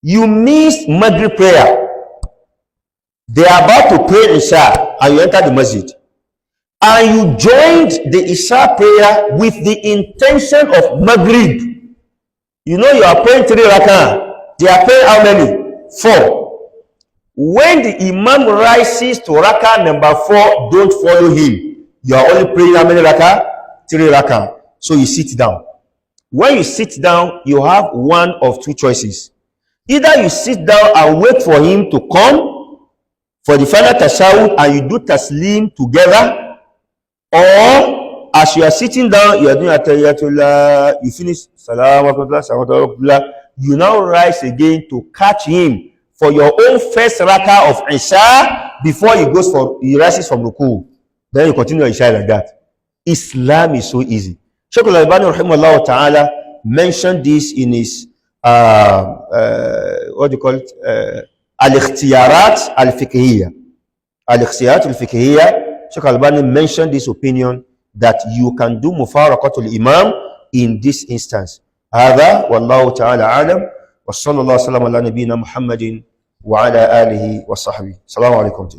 You missed Maghrib prayer. They are about to pray Isha and you enter the masjid. And you joined the Isha prayer with the intention of Maghrib. You know you are praying 3 rakah. They are praying how many? 4. When the Imam rises to rakah number 4, don't follow him. You are only praying how many rakah? 3 rakah. So you sit down. When you sit down, you have one of 2 choices. Either you sit down and wait for him to come for the final tashahud and you do taslim together, or as you are sitting down, you are doing atahiyatullah, you finish salam alaikum, you now rise again to catch him for your own first rakah of Isha before he rises from ruku. Then you continue Isha like that. Islam is so easy. Shaykh al-Albani rahimahullah ta'ala mentioned this in his what do you call it? Al-Ikhtiyarat al-Fiqhiyya. Al-Ikhtiyarat al-Fiqhiyya. Shaykh al-Albani mentioned this opinion that you can do mufaraqatul imam in this instance. هذا والله تعالى أعلم وصلى الله وسلم على نبينا محمد وعلى آله وصحبه. السلام عليكم.